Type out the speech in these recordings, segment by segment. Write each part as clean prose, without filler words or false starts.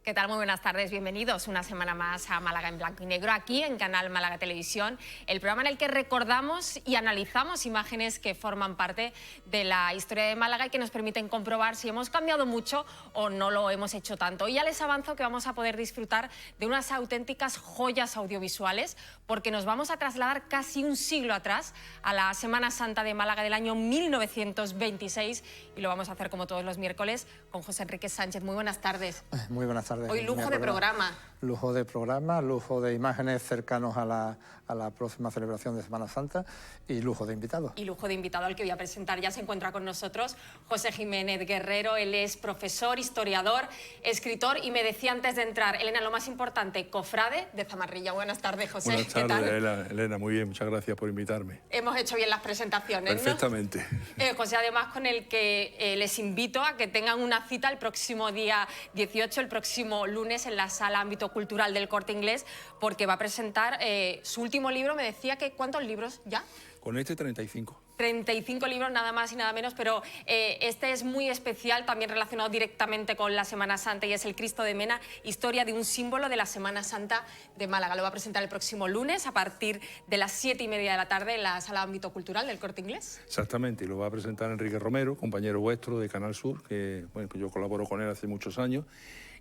¿Qué tal? Muy buenas tardes, bienvenidos una semana más a Málaga en Blanco y Negro, aquí en Canal Málaga Televisión, el programa en el que recordamos y analizamos imágenes que forman parte de la historia de Málaga y que nos permiten comprobar si hemos cambiado mucho o no lo hemos hecho tanto. Y ya les avanzo que vamos a poder disfrutar de unas auténticas joyas audiovisuales, porque nos vamos a trasladar casi un siglo atrás, a la Semana Santa de Málaga del año 1926, y lo vamos a hacer como todos los miércoles con José Enrique Sánchez. Muy buenas tardes. Muy buenas tardes. Hoy lujo de programa. Lujo de programa, lujo de imágenes cercanos a la próxima celebración de Semana Santa y lujo de invitado. Y lujo de invitado al que voy a presentar. Ya se encuentra con nosotros José Jiménez Guerrero. Él es profesor, historiador, escritor y me decía antes de entrar, Elena, lo más importante, cofrade de Zamarrilla. Buenas tardes, José. Buenas tardes, ¿qué tal? Elena, muy bien, muchas gracias por invitarme. Hemos hecho bien las presentaciones, Perfectamente. ¿no? José, además, con el que les invito a que tengan una cita el próximo día 18, el próximo lunes, en la Sala Ámbito Cultural del Corte Inglés, porque va a presentar su último libro. Me decía que ¿cuántos libros ya? Con este 35. 35 libros, nada más y nada menos, pero este es muy especial, también relacionado directamente con la Semana Santa, y es el Cristo de Mena, historia de un símbolo de la Semana Santa de Málaga. Lo va a presentar el próximo lunes a partir de las 7:30 de la tarde en la Sala Ámbito Cultural del Corte Inglés. Exactamente, y lo va a presentar Enrique Romero, compañero vuestro de Canal Sur, que bueno, pues yo colaboro con él hace muchos años.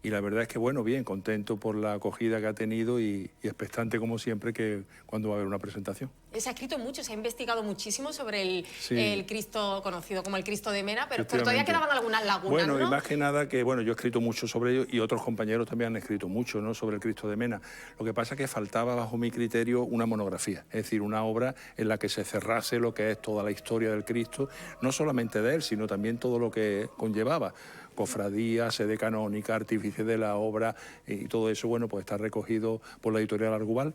Y la verdad es que, bueno, bien, contento por la acogida que ha tenido y expectante, como siempre, que cuando va a haber una presentación. Se ha escrito mucho, se ha investigado muchísimo sobre el Cristo conocido como el Cristo de Mena, pero todavía quedaban algunas lagunas, bueno, ¿no? Y más que nada que, bueno, yo he escrito mucho sobre ello y otros compañeros también han escrito mucho, ¿no?, sobre el Cristo de Mena. Lo que pasa es que faltaba, bajo mi criterio, una monografía, es decir, una obra en la que se cerrase lo que es toda la historia del Cristo, no solamente de él, sino también todo lo que conllevaba. Cofradía, sede canónica, artífice de la obra y todo eso, bueno, pues está recogido por la editorial Arguval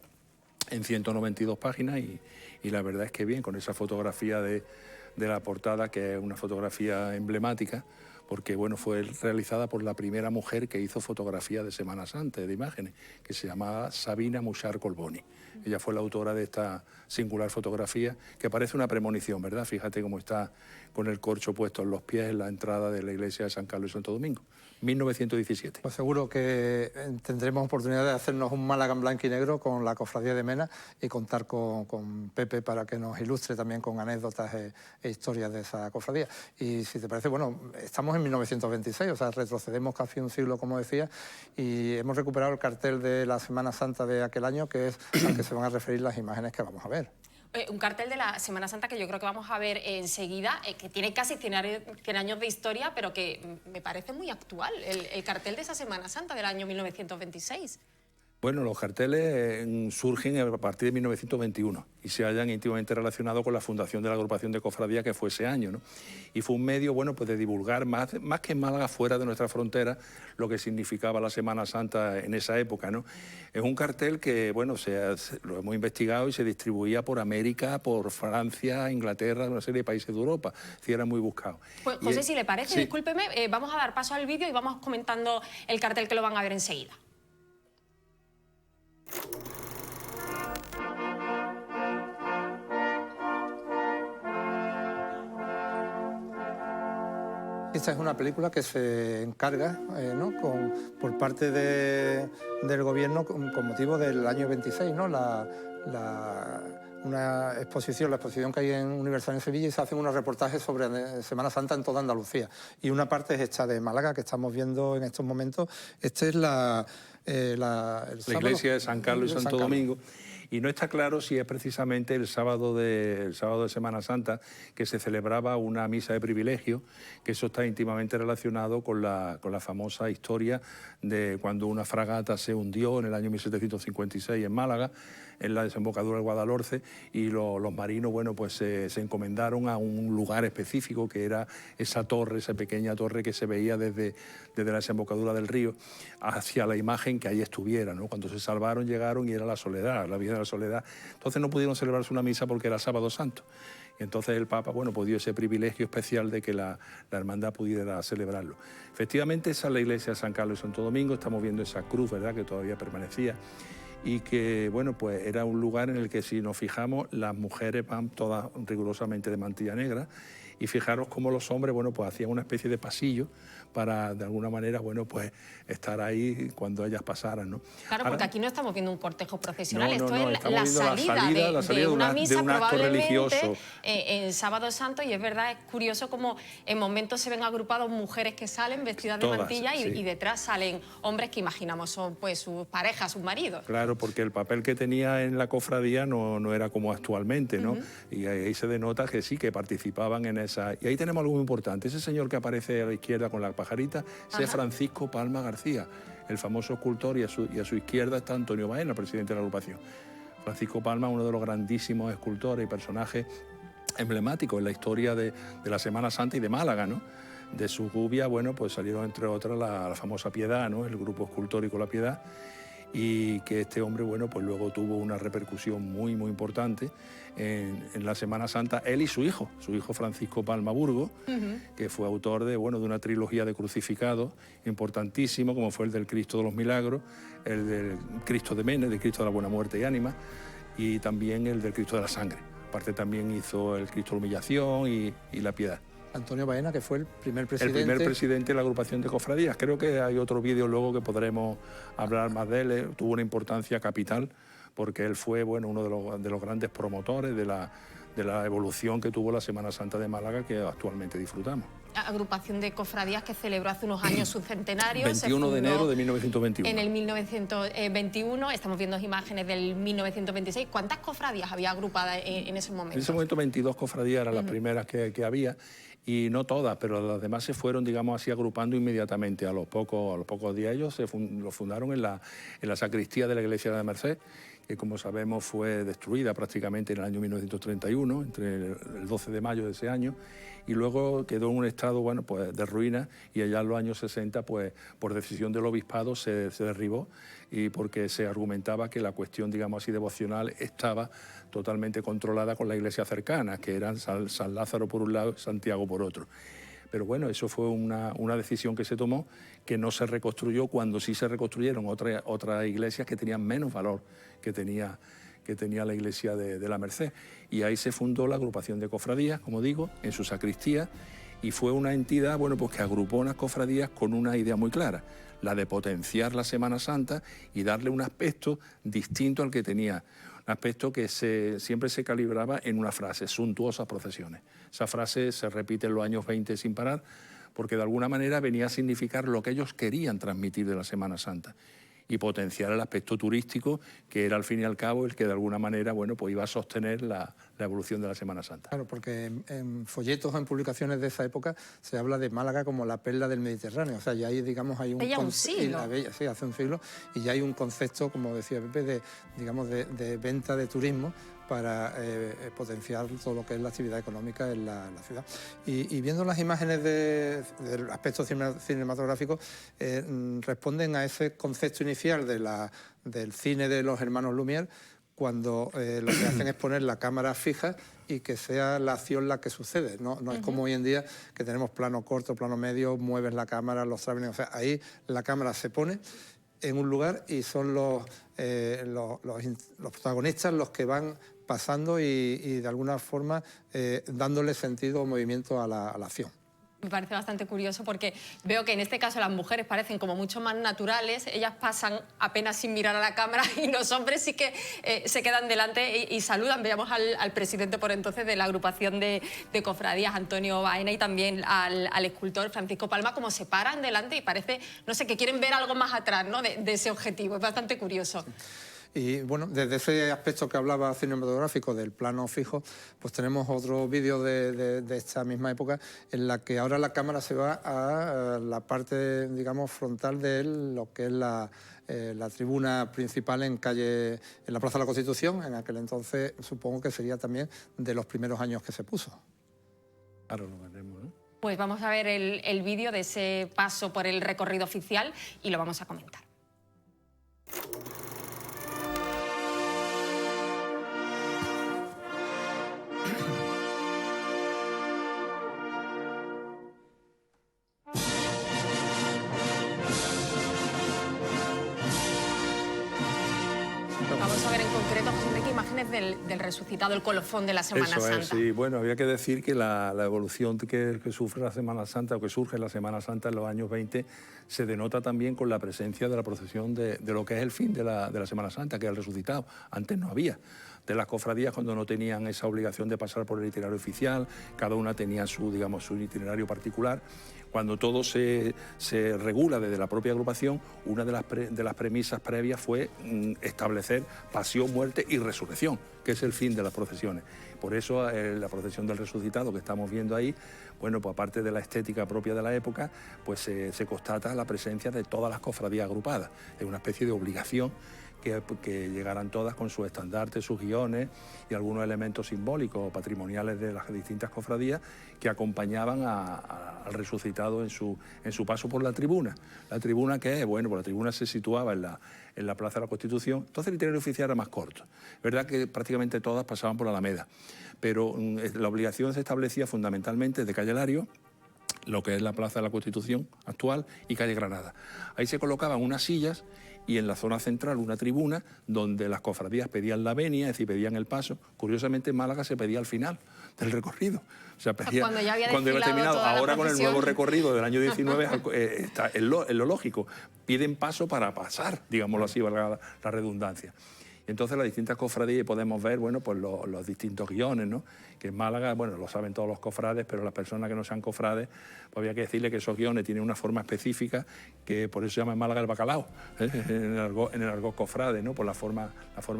en 192 páginas y la verdad es que bien, con esa fotografía de la portada, que es una fotografía emblemática, porque bueno, fue realizada por la primera mujer que hizo fotografía de Semana Santa, de imágenes, que se llamaba Sabina Muxar Colboni. Ella fue la autora de esta singular fotografía, que parece una premonición, ¿verdad? Fíjate cómo está con el corcho puesto en los pies en la entrada de la iglesia de San Carlos y Santo Domingo, 1917. Pues seguro que tendremos oportunidad de hacernos un Málaga en blanco y negro con la Cofradía de Mena y contar con Pepe para que nos ilustre también con anécdotas e historias de esa cofradía. Y si te parece, bueno, estamos en 1926, o sea, retrocedemos casi un siglo, como decía, y hemos recuperado el cartel de la Semana Santa de aquel año, que es al que se van a referir las imágenes que vamos a ver. Un cartel de la Semana Santa que yo creo que vamos a ver enseguida, que tiene casi 100 años de historia, pero que me parece muy actual, el cartel de esa Semana Santa del año 1926. Bueno, los carteles surgen a partir de 1921 y se hallan íntimamente relacionados con la fundación de la agrupación de cofradías, que fue ese año, ¿no? Y fue un medio, bueno, pues de divulgar más que en Málaga, fuera de nuestra frontera, lo que significaba la Semana Santa en esa época, ¿no? Es un cartel que, bueno, lo hemos investigado y se distribuía por América, por Francia, Inglaterra, una serie de países de Europa. Sí, era muy buscado. Pues, José, si le parece, sí, discúlpeme, vamos a dar paso al vídeo y vamos comentando el cartel, que lo van a ver enseguida. Esta es una película que se encarga, ¿no?, por parte del gobierno con motivo del año 26, ¿no?, la exposición que hay en Universal en Sevilla, y se hacen unos reportajes sobre Semana Santa en toda Andalucía. Y una parte es esta de Málaga, que estamos viendo en estos momentos. Esta es la iglesia de San Carlos y Santo Domingo. Y no está claro si es precisamente el sábado de Semana Santa que se celebraba una misa de privilegio, que eso está íntimamente relacionado con la famosa historia de cuando una fragata se hundió en el año 1756 en Málaga, en la desembocadura del Guadalhorce, y los marinos, bueno, pues se encomendaron a un lugar específico, que era esa torre, esa pequeña torre que se veía desde la desembocadura del río hacia la imagen que ahí estuviera, ¿no? Cuando se salvaron, llegaron y era la Soledad, la Virgen de la Soledad. Entonces no pudieron celebrarse una misa porque era Sábado Santo. Y entonces el Papa, bueno, pues dio ese privilegio especial de que la hermandad pudiera celebrarlo. Efectivamente, esa es la iglesia de San Carlos y Santo Domingo. Estamos viendo esa cruz, ¿verdad?, que todavía permanecía. Y que, bueno, pues era un lugar en el que, si nos fijamos, las mujeres van todas rigurosamente de mantilla negra y fijaros cómo los hombres, bueno, pues hacían una especie de pasillo para, de alguna manera, bueno, pues estar ahí cuando ellas pasaran, ¿no? Claro, porque aquí no estamos viendo un cortejo procesional, esto no, es la salida de una misa, de un acto probablemente religioso. En Sábado Santo, y es verdad, es curioso como en momentos se ven agrupados mujeres que salen vestidas de mantilla y detrás salen hombres que imaginamos son pues sus parejas, sus maridos. Claro, porque el papel que tenía en la cofradía no era como actualmente, ¿no? Y ahí se denota que sí, que participaban en esa... Y ahí tenemos algo muy importante. Ese señor que aparece a la izquierda con la pajarita, ese es Francisco Palma García, el famoso escultor, y a su izquierda está Antonio Baena, presidente de la agrupación. Francisco Palma, uno de los grandísimos escultores y personajes emblemáticos en la historia de la Semana Santa y de Málaga, ¿no? De su gubia, bueno, pues salieron entre otras la famosa Piedad, ¿no? El grupo escultórico La Piedad, y que este hombre, bueno, pues luego tuvo una repercusión muy importante en la Semana Santa, él y su hijo Francisco Palma Burgos, que fue autor de una trilogía de crucificados importantísimo, como fue el del Cristo de los Milagros, el del Cristo de Menes, del Cristo de la Buena Muerte y Ánima, y también el del Cristo de la Sangre. Aparte también hizo el Cristo de la Humillación y la Piedad. Antonio Baena, que fue el primer presidente. El primer presidente de la agrupación de cofradías. Creo que hay otro vídeo luego que podremos hablar más de él. Tuvo una importancia capital porque él fue uno de los grandes promotores de la evolución que tuvo la Semana Santa de Málaga, que actualmente disfrutamos. Agrupación de cofradías que celebró hace unos años su centenario. 21 de enero de 1921. En el 1921, estamos viendo imágenes del 1926. ¿Cuántas cofradías había agrupadas en ese momento? En ese momento 22 cofradías eran las primeras que había, y no todas, pero las demás se fueron, digamos así, agrupando inmediatamente. A los pocos días ellos lo fundaron en la sacristía de la iglesia de la Merced, que como sabemos fue destruida prácticamente en el año 1931, entre el 12 de mayo de ese año, y luego quedó en un estado pues de ruina, y allá en los años 60, pues por decisión del obispado se derribó, y porque se argumentaba que la cuestión, digamos así, devocional estaba totalmente controlada con la iglesia cercana, que eran San Lázaro por un lado y Santiago por otro. Pero bueno, eso fue una decisión que se tomó, que no se reconstruyó cuando sí se reconstruyeron otras iglesias que tenían menos valor que tenía la iglesia de la Merced. Y ahí se fundó la agrupación de cofradías, como digo, en su sacristía, y fue una entidad pues que agrupó unas cofradías con una idea muy clara, la de potenciar la Semana Santa y darle un aspecto distinto al que tenía. Un aspecto que siempre se calibraba en una frase: suntuosas procesiones. Esa frase se repite en los años 20 sin parar, porque de alguna manera venía a significar lo que ellos querían transmitir de la Semana Santa y potenciar el aspecto turístico, que era al fin y al cabo el que de alguna manera pues iba a sostener la evolución de la Semana Santa. Claro, porque en folletos o en publicaciones de esa época se habla de Málaga como la perla del Mediterráneo. O sea, ya hay, digamos, hay un siglo. Sí, hace un siglo, y ya hay un concepto, como decía Pepe, de venta de turismo para potenciar todo lo que es la actividad económica en la ciudad. Y viendo las imágenes del aspecto cinematográfico, responden a ese concepto inicial del cine de los hermanos Lumière, cuando lo que hacen es poner la cámara fija y que sea la acción la que sucede. No es como hoy en día, que tenemos plano corto, plano medio, mueves la cámara, los travelling. O sea, ahí la cámara se pone en un lugar y son los protagonistas los que van pasando y de alguna forma dándole sentido o movimiento a la acción. Me parece bastante curioso porque veo que en este caso las mujeres parecen como mucho más naturales, ellas pasan apenas sin mirar a la cámara, y los hombres sí que se quedan delante y saludan. Veamos al presidente por entonces de la agrupación de cofradías, Antonio Baena, y también al escultor Francisco Palma, como se paran delante y parece, no sé, que quieren ver algo más atrás, ¿no?, de ese objetivo. Es bastante curioso. Sí. Y bueno, desde ese aspecto que hablaba cinematográfico del plano fijo, pues tenemos otro vídeo de esta misma época, en la que ahora la cámara se va a la parte, digamos, frontal de lo que es la tribuna principal en la Plaza de la Constitución. En aquel entonces supongo que sería también de los primeros años que se puso. Claro, lo veremos, ¿no? Pues vamos a ver el vídeo de ese paso por el recorrido oficial y lo vamos a comentar. Vamos a ver en concreto, José Enrique, imágenes del resucitado, el colofón de la Semana Santa. Sí. Bueno, había que decir que la evolución que sufre la Semana Santa, o que surge la Semana Santa en los años 20, se denota también con la presencia de la procesión de lo que es el fin de la Semana Santa, que es el resucitado. Antes no había. De las cofradías, cuando no tenían esa obligación de pasar por el itinerario oficial, cada una tenía su itinerario particular. Cuando todo se regula desde la propia agrupación, una de las premisas previas fue establecer pasión, muerte y resurrección, que es el fin de las procesiones. Por eso la procesión del resucitado que estamos viendo ahí, bueno, pues aparte de la estética propia de la época, pues se constata la presencia de todas las cofradías agrupadas. Es una especie de obligación que llegaran todas con sus estandartes, sus guiones y algunos elementos simbólicos o patrimoniales de las distintas cofradías que acompañaban al resucitado en su paso por la tribuna. La tribuna, ¿qué es? Bueno, pues la tribuna se situaba en la Plaza de la Constitución, entonces el itinerario oficial era más corto. Es verdad que prácticamente todas pasaban por la Alameda, pero la obligación se establecía fundamentalmente de Calle Lario, lo que es la Plaza de la Constitución actual, y Calle Granada. Ahí se colocaban unas sillas y en la zona central una tribuna donde las cofradías pedían la venia, es decir, pedían el paso. Curiosamente en Málaga se pedía al final del recorrido. O sea, pedía, cuando ya había terminado. Ahora con el nuevo recorrido del año 19 está en lo lógico. Piden paso para pasar, digámoslo así, valga la redundancia. Y entonces las distintas cofradías podemos ver, bueno, pues los distintos guiones, ¿no? Que en Málaga, bueno, lo saben todos los cofrades, pero las personas que no sean cofrades, pues había que decirle que esos guiones tienen una forma específica, que por eso se llama en Málaga el bacalao, en el argot cofrade, ¿no? Por la forma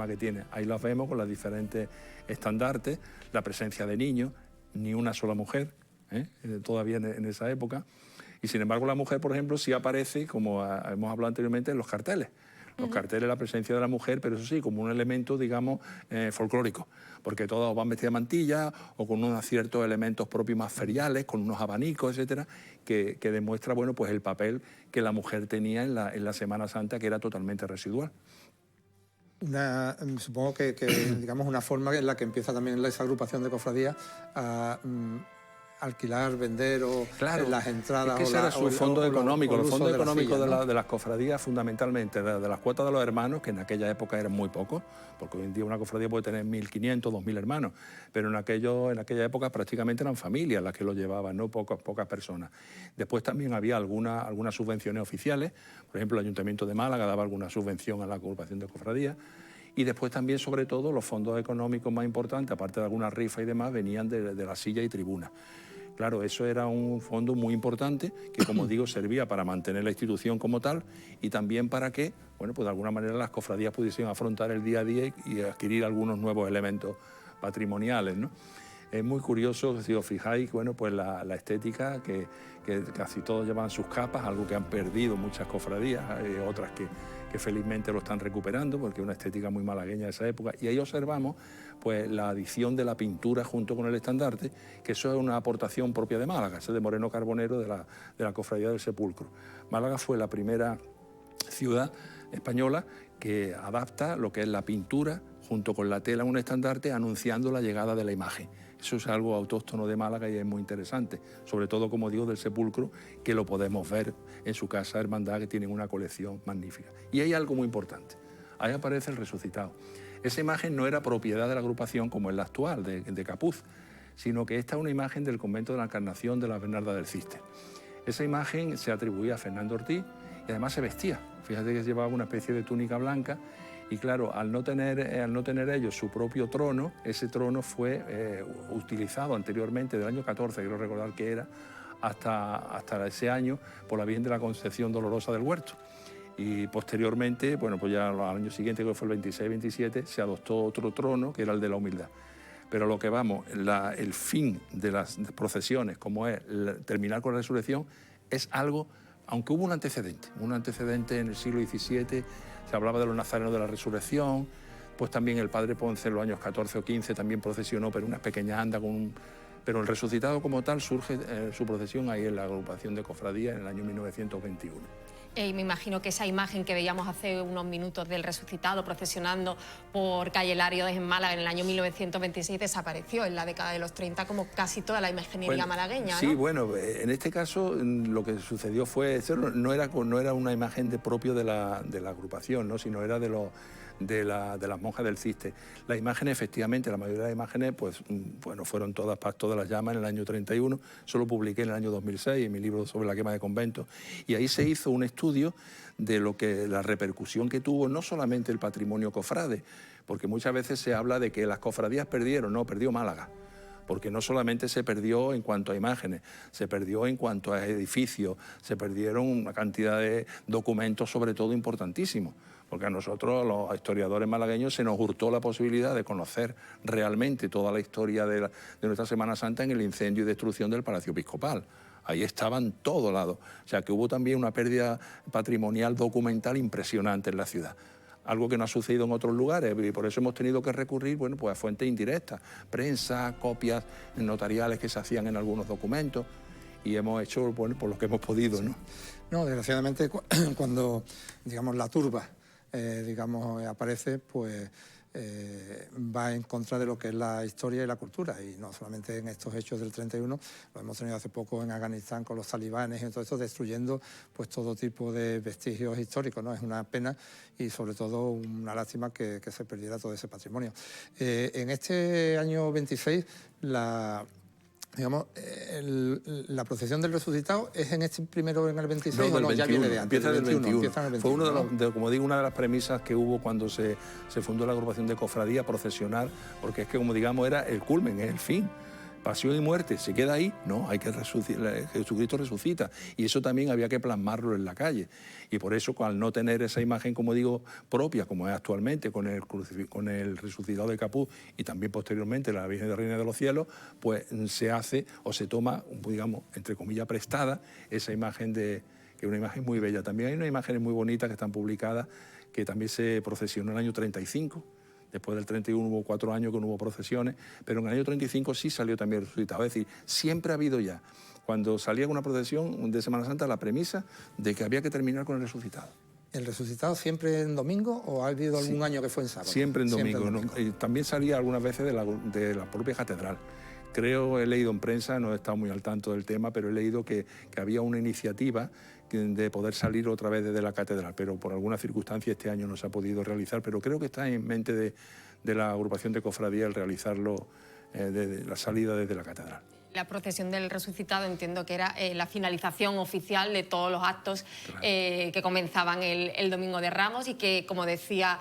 que tiene. Ahí los vemos con los diferentes estandartes, la presencia de niños, ni una sola mujer, todavía en esa época. Y sin embargo la mujer, por ejemplo, sí aparece, como hemos hablado anteriormente, en los carteles. Los carteles, la presencia de la mujer, pero eso sí, como un elemento, digamos, folclórico, porque todos van vestidos de mantilla o con unos ciertos elementos propios más feriales, con unos abanicos, etcétera, que demuestra, bueno, pues el papel que la mujer tenía en la Semana Santa, que era totalmente residual. Supongo que digamos, una forma en la que empieza también esa agrupación de cofradías a alquilar, vender o claro, las entradas. Es que ese era su fondo económico. Los fondos económicos de las cofradías, fundamentalmente, de las cuotas de los hermanos, que en aquella época eran muy pocos, porque hoy en día una cofradía puede tener 1.500, 2.000 hermanos, pero en aquella época prácticamente eran familias las que lo llevaban, no pocas personas. Después también había algunas subvenciones oficiales, por ejemplo, el Ayuntamiento de Málaga daba alguna subvención a la agrupación de cofradías. Y después también, sobre todo, los fondos económicos más importantes, aparte de algunas rifas y demás, venían de la silla y tribuna. Claro, eso era un fondo muy importante que, como digo, servía para mantener la institución como tal y también para que, bueno, pues de alguna manera las cofradías pudiesen afrontar el día a día y adquirir algunos nuevos elementos patrimoniales, ¿no? Es muy curioso, si os fijáis, bueno, pues la estética, que casi todos llevan sus capas, algo que han perdido muchas cofradías, otras que felizmente lo están recuperando, porque es una estética muy malagueña de esa época. Y ahí observamos pues la adición de la pintura junto con el estandarte, que eso es una aportación propia de Málaga, ese de Moreno Carbonero de la Cofradía del Sepulcro. Málaga fue la primera ciudad española que adapta lo que es la pintura junto con la tela en un estandarte, anunciando la llegada de la imagen. Eso es algo autóctono de Málaga y es muy interesante, sobre todo, como digo, del Sepulcro, que lo podemos ver en su casa Hermandad, que tienen una colección magnífica. Y hay algo muy importante, ahí aparece el resucitado. Esa imagen no era propiedad de la agrupación como es la actual, de Capuz, sino que esta es una imagen del convento de la Encarnación de la Bernarda del Ciste. Esa imagen se atribuía a Fernando Ortiz y además se vestía. Fíjate que llevaba una especie de túnica blanca. Y claro, al no tener ellos su propio trono, ese trono fue utilizado anteriormente, del año 14, quiero recordar que era, hasta ese año, por la Virgen de la Concepción Dolorosa del Huerto. Y posteriormente, bueno, pues ya al año siguiente, que fue el 26-27, se adoptó otro trono, que era el de la humildad. Pero lo que vamos, el fin de las procesiones, como es terminar con la resurrección, es algo, aunque hubo un antecedente en el siglo XVII, se hablaba de los nazarenos de la resurrección, pues también el padre Ponce en los años 14 o 15 también procesionó, pero unas pequeñas andas pero el resucitado como tal surge su procesión ahí en la agrupación de cofradías en el año 1921. Y me imagino que esa imagen que veíamos hace unos minutos del resucitado procesionando por Calle Lario en Málaga en el año 1926 desapareció en la década de los 30, como casi toda la imaginería malagueña, ¿no? Sí, bueno, en este caso lo que sucedió fue, no era una imagen propio de la agrupación, ¿no? Sino era de las monjas del Ciste. Las imágenes, efectivamente, la mayoría de las imágenes, pues, bueno, fueron todas Pacto de las Llamas en el año 31, solo publiqué en el año 2006 en mi libro sobre la quema de conventos, y ahí se hizo un estudio de la repercusión que tuvo no solamente el patrimonio cofrade, porque muchas veces se habla de que las cofradías perdieron, no, perdió Málaga. Porque no solamente se perdió en cuanto a imágenes, se perdió en cuanto a edificios, se perdieron una cantidad de documentos, sobre todo importantísimos, porque a nosotros, los historiadores malagueños, se nos hurtó la posibilidad de conocer realmente toda la historia de nuestra Semana Santa en el incendio y destrucción del Palacio Episcopal. Ahí estaban todos lados. O sea, que hubo también una pérdida patrimonial documental impresionante en la ciudad. Algo que no ha sucedido en otros lugares, y por eso hemos tenido que recurrir, bueno, pues a fuentes indirectas, prensa, copias notariales que se hacían en algunos documentos, y hemos hecho, bueno, por lo que hemos podido, ¿no? No, desgraciadamente, cuando, digamos, la turba, digamos, aparece, pues va en contra de lo que es la historia y la cultura, y no solamente en estos hechos del 31, lo hemos tenido hace poco en Afganistán con los talibanes y todo esto, destruyendo pues todo tipo de vestigios históricos, ¿no? Es una pena y sobre todo una lástima que se perdiera todo ese patrimonio. En este año 26, digamos, la procesión del resucitado es en este primero, en el 26, no, del no, 21, ya viene de antes, empieza del 21. Empieza en el 21. Fue uno como digo, una de las premisas que hubo cuando se fundó la agrupación de cofradía, procesionar, porque es que, como digamos, era el culmen, es el fin. Pasión y muerte, ¿se queda ahí? No, hay que Jesucristo resucita, y eso también había que plasmarlo en la calle, y por eso, al no tener esa imagen, como digo, propia, como es actualmente, con el resucitado de Capuz y también posteriormente la Virgen de Reina de los Cielos, pues se hace o se toma, digamos, entre comillas, prestada esa imagen que es una imagen muy bella. También hay unas imágenes muy bonitas que están publicadas, que también se procesionó en el año 35, después del 31 hubo 4 años que no hubo procesiones, pero en el año 35 sí salió también el resucitado. Es decir, siempre ha habido ya, cuando salía una procesión de Semana Santa, la premisa de que había que terminar con el resucitado. ¿El resucitado siempre en domingo o ha habido algún año que fue en sábado? Siempre en domingo. ¿No? Y también salía algunas veces de la propia catedral. Creo, he leído en prensa, no he estado muy al tanto del tema, pero he leído que había una iniciativa de poder salir otra vez desde la catedral, pero por alguna circunstancia este año no se ha podido realizar, pero creo que está en mente de la agrupación de cofradía el realizarlo, de la salida desde la catedral. La procesión del resucitado entiendo que era la finalización oficial de todos los actos, claro, que comenzaban el Domingo de Ramos, y que, como decía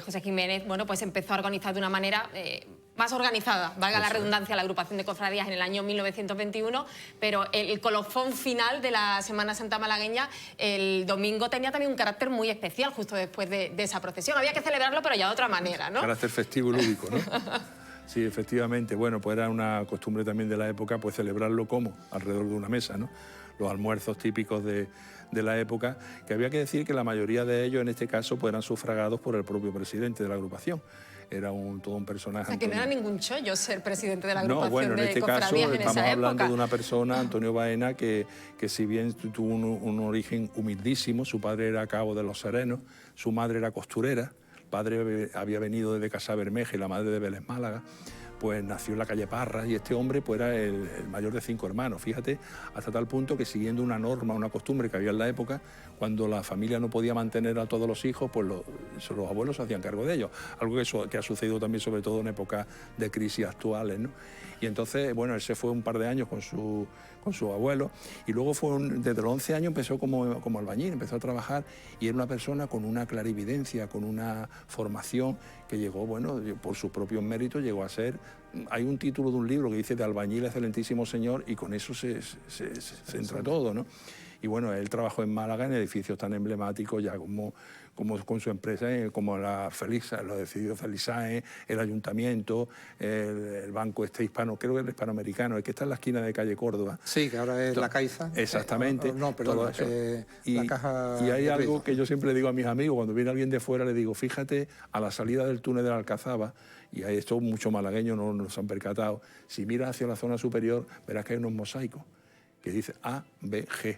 José Jiménez, bueno, pues empezó a organizar de una manera más organizada, valga la redundancia, la agrupación de cofradías en el año 1921, pero el colofón final de la Semana Santa malagueña, el domingo, tenía también un carácter muy especial justo después de esa procesión. Había que celebrarlo, pero ya de otra manera, ¿no? Carácter festivo y lúdico, ¿no? Sí, efectivamente. Bueno, pues era una costumbre también de la época, pues celebrarlo como alrededor de una mesa, ¿no? Los almuerzos típicos de la época, que había que decir que la mayoría de ellos, en este caso, pues eran sufragados por el propio presidente de la agrupación. Era todo un personaje. O sea, que no era ningún chollo ser presidente de la agrupación. No, bueno, en este caso estamos hablando de una persona, época. Antonio Baena, que si bien tuvo un origen humildísimo, su padre era cabo de los Serenos, su madre era costurera, el padre había venido desde Casabermeja y la madre de Vélez Málaga, pues nació en la calle Parras, y este hombre pues era el mayor de 5 hermanos, fíjate, hasta tal punto que, siguiendo una norma, una costumbre que había en la época, cuando la familia no podía mantener a todos los hijos, pues los abuelos se hacían cargo de ellos, algo que ha sucedido también sobre todo en épocas de crisis actuales, ¿no? Y entonces, bueno, él se fue un par de años con su abuelo, y luego desde los 11 años empezó como albañil, empezó a trabajar, y era una persona con una clarividencia, con una formación que llegó, bueno, por sus propios méritos llegó a ser. Hay un título de un libro que dice "De albañil excelentísimo señor", y con eso se entra todo, ¿no? Y bueno, él trabajó en Málaga en edificios tan emblemáticos ya como con su empresa, como los edificios Felisae, el ayuntamiento, el banco hispano, creo que el hispanoamericano, el que está en la esquina de calle Córdoba. Sí, que ahora es la Caixa. Exactamente. No, perdón, la Caja. Y hay algo que yo siempre le digo a mis amigos, cuando viene alguien de fuera, le digo, fíjate, a la salida del túnel de la Alcazaba, y hay esto muchos malagueños no nos han percatado, si miras hacia la zona superior, verás que hay unos mosaicos que dice A, B, G,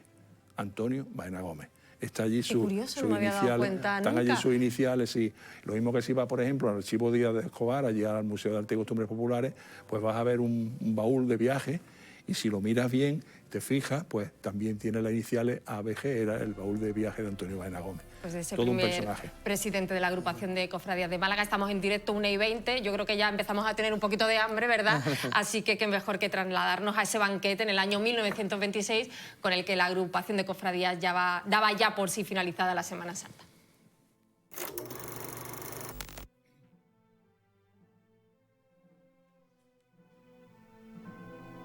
Antonio Baena Gómez. Está allí sus iniciales, están allí sus iniciales, y lo mismo que si va, por ejemplo, al Archivo Díaz de Escobar, allí al Museo de Arte y Costumbres Populares, pues vas a ver un baúl de viaje, y si lo miras bien, te fijas, pues también tiene las iniciales ABG, era el baúl de viaje de Antonio Baena Gómez. Pues ese todo un primer personaje. Presidente de la agrupación de cofradías de Málaga. Estamos en directo 1:20. Yo creo que ya empezamos a tener un poquito de hambre, ¿verdad? Así que qué mejor que trasladarnos a ese banquete en el año 1926 con el que la agrupación de cofradías daba ya por sí finalizada la Semana Santa.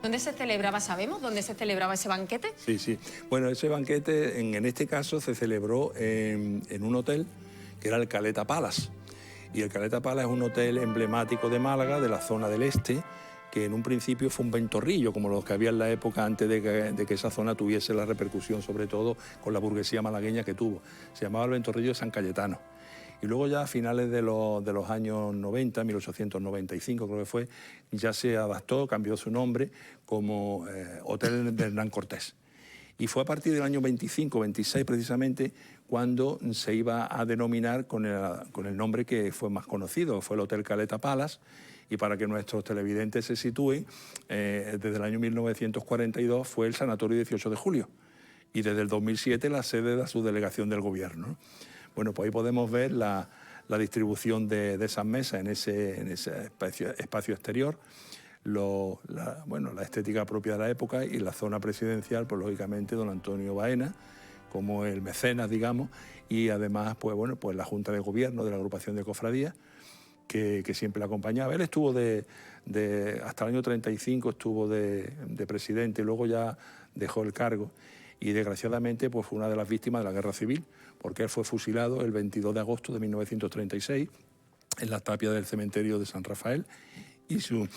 ¿Dónde se celebraba, sabemos, dónde se celebraba ese banquete? Sí, sí. Bueno, ese banquete en este caso se celebró en un hotel que era el Caleta Palace. Y el Caleta Palace es un hotel emblemático de Málaga, de la zona del este, que en un principio fue un ventorrillo, como los que había en la época antes de que esa zona tuviese la repercusión, sobre todo con la burguesía malagueña que tuvo. Se llamaba el ventorrillo de San Cayetano. Y luego ya a finales de los años 90, 1895 creo que fue, ya se adaptó, cambió su nombre como Hotel de Hernán Cortés. Y fue a partir del año 25, 26 precisamente, cuando se iba a denominar con el nombre que fue más conocido, fue el Hotel Caleta Palace. Y para que nuestros televidentes se sitúen, desde el año 1942 fue el Sanatorio 18 de Julio y desde el 2007 la sede de la subdelegación del Gobierno, ¿no? Bueno, pues ahí podemos ver la distribución de esas mesas en ese espacio exterior, la estética propia de la época y la zona presidencial, pues lógicamente don Antonio Baena, como el mecenas, digamos, y además, pues bueno, pues la Junta de Gobierno de la agrupación de cofradías, que siempre la acompañaba. Él estuvo hasta el año 35 estuvo de presidente, y luego ya dejó el cargo. Y desgraciadamente pues fue una de las víctimas de la Guerra Civil, porque él fue fusilado el 22 de agosto de 1936 en las tapias del cementerio de San Rafael y sus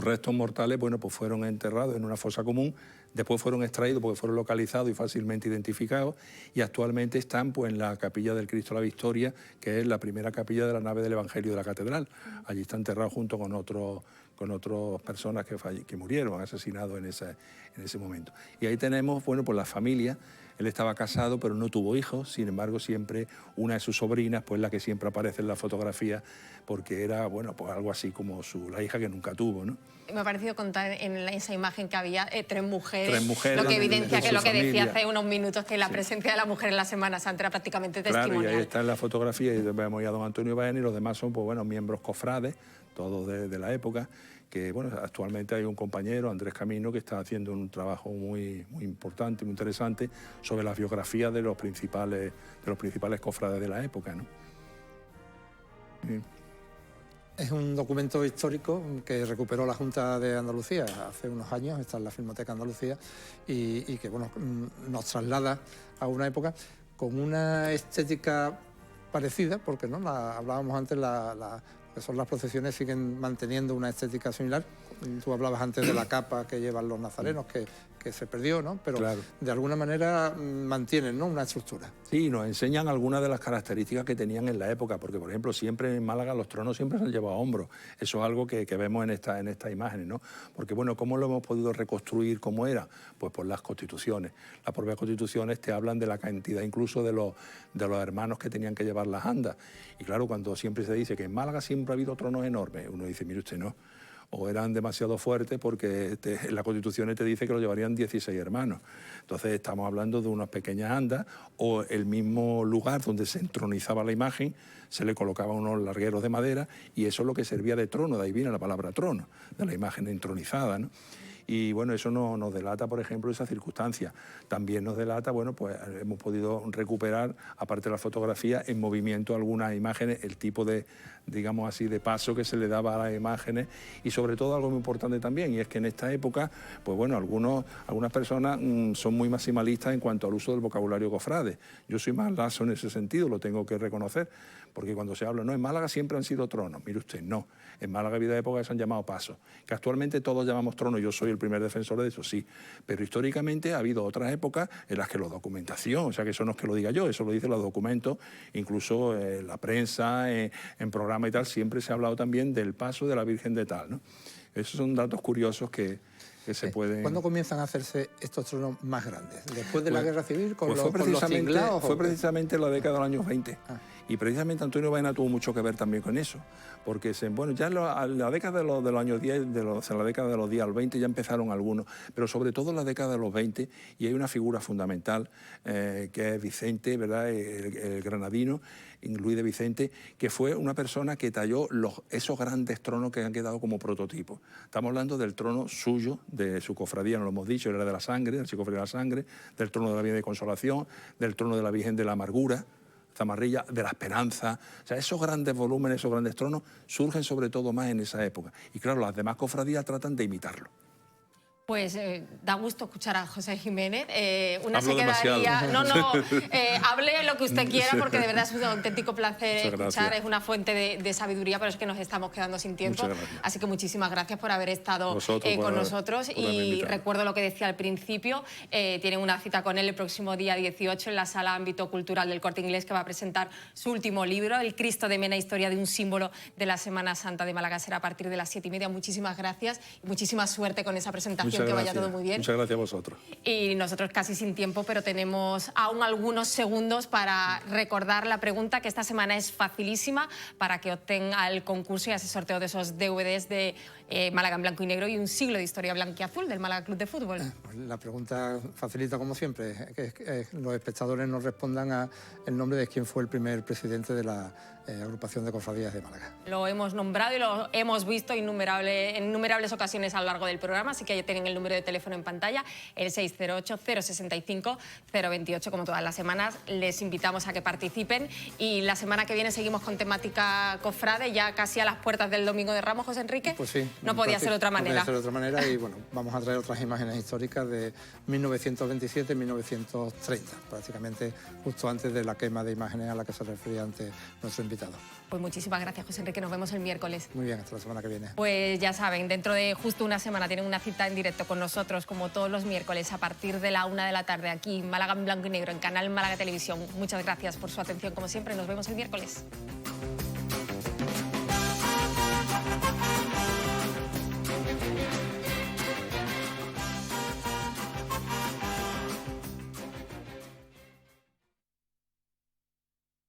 restos mortales, bueno, pues fueron enterrados en una fosa común. Después fueron extraídos porque fueron localizados y fácilmente identificados, y actualmente están pues en la capilla del Cristo de la Victoria, que es la primera capilla de la nave del Evangelio de la Catedral. Allí está enterrado junto con otras personas que murieron asesinados en ese momento. Y ahí tenemos, bueno, pues la familia. Él estaba casado, pero no tuvo hijos. Sin embargo, siempre una de sus sobrinas, pues la que siempre aparece en la fotografía, porque era, bueno, pues algo así como la hija que nunca tuvo, ¿no? Me ha parecido contar en esa imagen que había tres mujeres, lo que evidencia que lo que decía familia. hace unos minutos, que la presencia de la mujer en la Semana Santa era prácticamente testimonial. Claro, y ahí está en la fotografía, y vemos ya a don Antonio Baena, y los demás son, pues bueno, miembros cofrades, todos de la época, que bueno, actualmente hay un compañero, Andrés Camino, que está haciendo un trabajo muy importante, muy interesante, sobre las biografías de los principales cofrades de la época, ¿no? Sí. Es un documento histórico que recuperó la Junta de Andalucía hace unos años, está en la Filmoteca Andalucía, y que bueno, nos traslada a una época con una estética parecida, porque ¿no? Hablábamos antes, que son las procesiones, siguen manteniendo una estética similar. Tú hablabas antes de la capa que llevan los nazarenos, que se perdió, ¿no? Pero claro, de alguna manera mantienen, ¿no?, una estructura. Sí, nos enseñan algunas de las características que tenían en la época, porque, por ejemplo, siempre en Málaga los tronos siempre se han llevado a hombros. Eso es algo que vemos en estas imágenes, ¿no? Porque, bueno, ¿cómo lo hemos podido reconstruir como era? Pues por las constituciones. Las propias constituciones te hablan de la cantidad incluso de los hermanos que tenían que llevar las andas. Y claro, cuando siempre se dice que en Málaga siempre ha habido tronos enormes, uno dice, mire usted, no. O eran demasiado fuertes, porque la Constitución te dice que lo llevarían 16 hermanos. Entonces estamos hablando de unas pequeñas andas, o el mismo lugar donde se entronizaba la imagen, se le colocaban unos largueros de madera, y eso es lo que servía de trono, de ahí viene la palabra trono, de la imagen entronizada, ¿no? Y bueno, eso nos delata, por ejemplo, esa circunstancia. También nos delata, bueno, pues hemos podido recuperar, aparte de la fotografía, en movimiento algunas imágenes, el tipo de, digamos así, de paso que se le daba a las imágenes, y sobre todo algo muy importante también, y es que en esta época, pues bueno, algunas personas son muy maximalistas en cuanto al uso del vocabulario cofrade. Yo soy más lazo en ese sentido, lo tengo que reconocer, porque cuando se habla, no, en Málaga siempre han sido tronos, mire usted, no. En Málaga ha habido épocas que se han llamado pasos, que actualmente todos llamamos tronos, yo soy el primer defensor de eso, sí, pero históricamente ha habido otras épocas en las que la documentación, o sea que eso no es que lo diga yo, eso lo dicen los documentos, incluso la prensa, en programas y tal, siempre se ha hablado también del paso de la Virgen de tal, ¿no? Esos son datos curiosos que se pueden... ¿Cuándo comienzan a hacerse estos tronos más grandes? ¿Después de la Guerra Civil? Fue precisamente en la década de los años 20. Y precisamente Antonio Baena tuvo mucho que ver también con eso, porque bueno, ya en la década de los años 10, en la década de los 10 al 20 ya empezaron algunos, pero sobre todo en la década de los 20, y hay una figura fundamental que es Vicente, ¿verdad? El granadino, Luis de Vicente, que fue una persona que talló esos grandes tronos que han quedado como prototipo. Estamos hablando del trono suyo, de su cofradía, no lo hemos dicho, era de la sangre, del Cofradía de la Sangre, del trono de la Virgen de Consolación, del trono de la Virgen de la Amargura, Zamarrilla, de la Esperanza. O sea, esos grandes volúmenes, esos grandes tronos surgen sobre todo más en esa época. Y claro, las demás cofradías tratan de imitarlo. Pues da gusto escuchar a José Jiménez. Una Hablo se quedaría... demasiado. No, hable lo que usted quiera, porque de verdad es un auténtico placer escuchar. Es una fuente de sabiduría, pero es que nos estamos quedando sin tiempo. Así que muchísimas gracias por haber estado con nosotros. Y recuerdo lo que decía al principio, tienen una cita con él el próximo día 18 en la Sala Ámbito Cultural del Corte Inglés, que va a presentar su último libro, El Cristo de Mena, historia de un símbolo de la Semana Santa de Málaga. Será a partir de las 7:30. Muchísimas gracias y muchísima suerte con esa presentación. Que vaya todo muy bien. Muchas gracias a vosotros. Y nosotros casi sin tiempo, pero tenemos aún algunos segundos para recordar la pregunta, que esta semana es facilísima, para que obtenga el concurso y ese sorteo de esos DVDs de Málaga en blanco y negro y un siglo de historia blanquiazul del Málaga Club de Fútbol. La pregunta facilita como siempre, que los espectadores nos respondan a el nombre de quién fue el primer presidente de la agrupación de cofradías de Málaga. Lo hemos nombrado y lo hemos visto en innumerables ocasiones a lo largo del programa, así que ya tienen el número de teléfono en pantalla, el 608-065-028. Como todas las semanas, les invitamos a que participen y la semana que viene seguimos con temática cofrade, ya casi a las puertas del Domingo de Ramos. José Enrique. Pues sí. No podía ser de otra manera. No podía ser de otra manera y bueno, vamos a traer otras imágenes históricas de 1927-1930, prácticamente justo antes de la quema de imágenes a la que se refería antes nuestro invitado. Pues muchísimas gracias, José Enrique. Nos vemos el miércoles. Muy bien, hasta la semana que viene. Pues ya saben, dentro de justo una semana tienen una cita en directo con nosotros, como todos los miércoles, a partir de la 1 de la tarde, aquí en Málaga en blanco y negro, en Canal Málaga Televisión. Muchas gracias por su atención, como siempre. Nos vemos el miércoles.